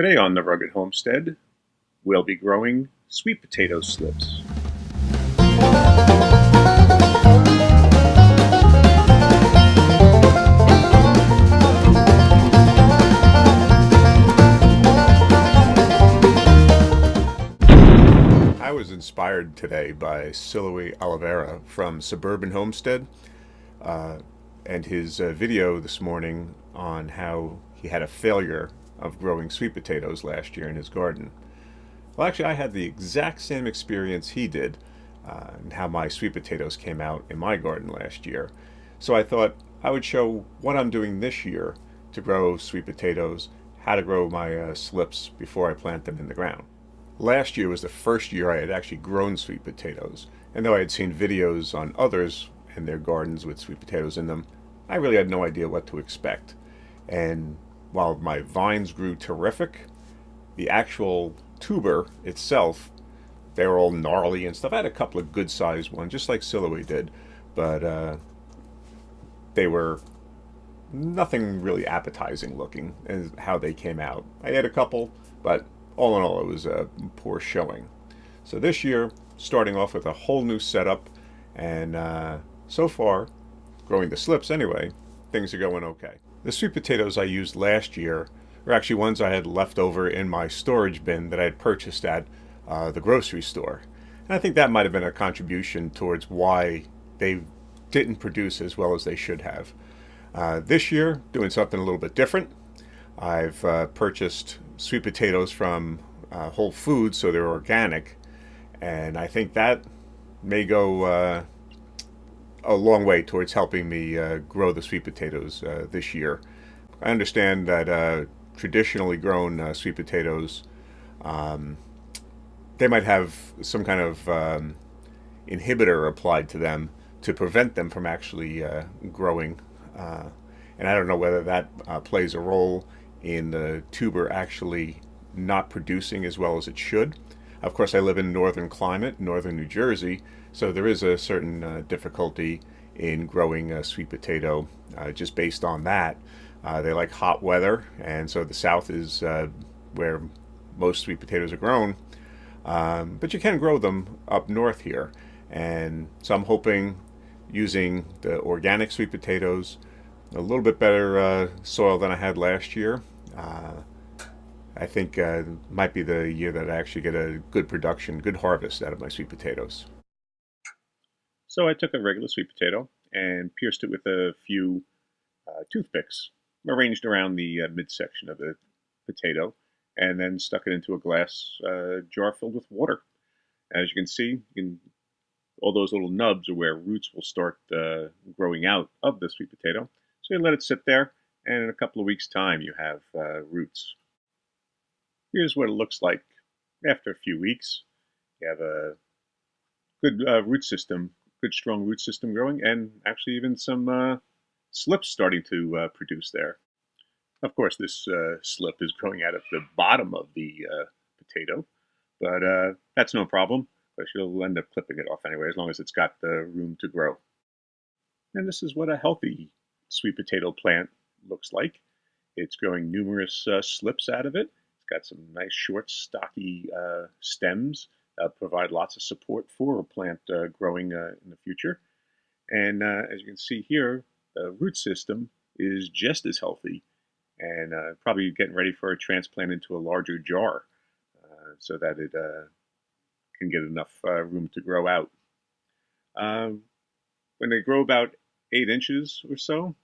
Today on the Rugged Homestead, we'll be growing sweet potato slips. I was inspired today by Siloe Oliveira from Suburban Homestead uh, and his video this morning on how he had a failure of growing sweet potatoes last year in his garden. Well, actually, I had the exact same experience he did, and how my sweet potatoes came out in my garden last year. So I thought I would show what I'm doing this year to grow sweet potatoes, how to grow my slips before I plant them in the ground. Last year was the first year I had actually grown sweet potatoes, and though I had seen videos on others and their gardens with sweet potatoes in them, I really had no idea what to expect. And while my vines grew terrific, the actual tuber itself, they were all gnarly and stuff. I had a couple of good sized ones, just like Siloe did, but they were nothing really appetizing looking as how they came out. I had a couple, but all in all, it was a poor showing. So this year, starting off with a whole new setup, and so far, growing the slips anyway, things are going okay. The sweet potatoes I used last year are actually ones I had left over in my storage bin that I had purchased at the grocery store. And I think that might have been a contribution towards why they didn't produce as well as they should have. This year, doing something a little bit different. I've purchased sweet potatoes from Whole Foods, so they're organic, and I think that may go a long way towards helping me grow the sweet potatoes this year. I understand that traditionally grown sweet potatoes, um, they might have some kind of inhibitor applied to them to prevent them from actually growing. And I don't know whether that plays a role in the tuber actually not producing as well as it should. Of course, I live in northern climate, northern New Jersey, so there is a certain difficulty in growing a sweet potato just based on that. They like hot weather, and so the south is where most sweet potatoes are grown. But you can grow them up north here, and so I'm hoping using the organic sweet potatoes, a little bit better soil than I had last year. I think might be the year that I actually get a good production, good harvest out of my sweet potatoes. So I took a regular sweet potato and pierced it with a few toothpicks arranged around the midsection of the potato, and then stuck it into a glass jar filled with water. As you can see, all those little nubs are where roots will start growing out of the sweet potato. So you let it sit there, and in a couple of weeks' time, you have roots. Here's what it looks like after a few weeks. You have a good root system, good strong root system growing, and actually even some slips starting to produce there. Of course, this slip is growing out of the bottom of the potato, but that's no problem because you'll end up clipping it off anyway as long as it's got the room to grow. And this is what a healthy sweet potato plant looks like. It's growing numerous slips out of it. It's got some nice short stocky stems that provide lots of support for a plant growing in the future. And as you can see here, the root system is just as healthy, and probably getting ready for a transplant into a larger jar so that it can get enough room to grow out. When they grow about 8 inches or so,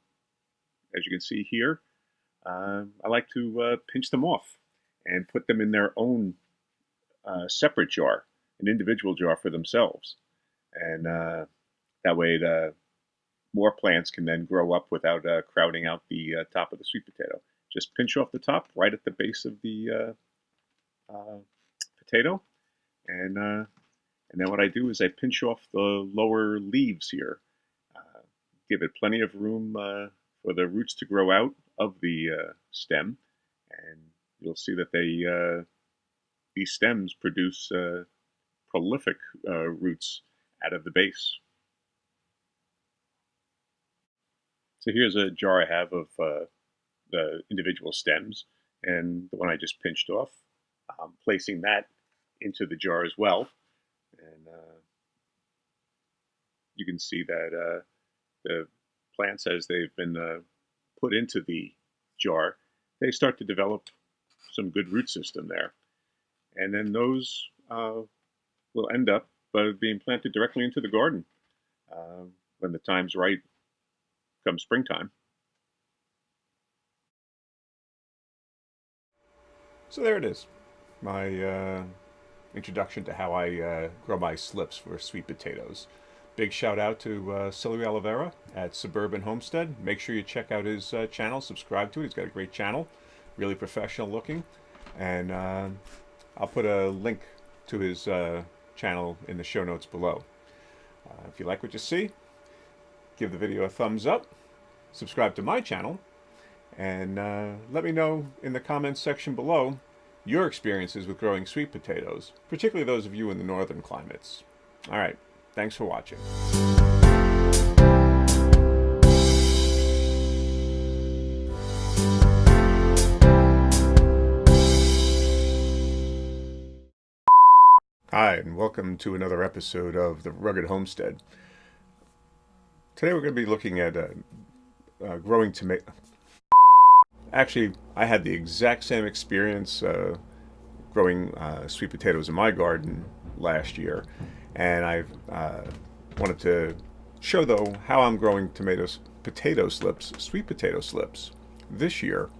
as you can see here, I like to pinch them off and put them in their own separate jar, an individual jar for themselves. And that way more plants can then grow up without crowding out the top of the sweet potato. Just pinch off the top right at the base of the potato, and then what I do is I pinch off the lower leaves here, give it plenty of room for the roots to grow out of the stem, and you'll see that these stems produce prolific roots out of the base. So here's a jar I have of the individual stems, and the one I just pinched off. Placing that into the jar as well, and you can see that the plants, as they've been put into the jar, they start to develop some good root system there, and then those will end up being planted directly into the garden when the time's right, come springtime. So there it is, my introduction to how I grow my slips for sweet potatoes. Big shout out to Silvio Oliveira at Suburban Homestead. Make sure you check out his channel, subscribe to it. He's got a great channel, really professional looking. And I'll put a link to his channel in the show notes below. If you like what you see, give the video a thumbs up, subscribe to my channel, and let me know in the comments section below your experiences with growing sweet potatoes, particularly those of you in the northern climates. All right, thanks for watching. Hi, and welcome to another episode of The Rugged Homestead. Today we're going to be looking at growing tomato. Actually, I had the exact same experience growing sweet potatoes in my garden last year, and I wanted to show, though, how I'm growing sweet potato slips this year.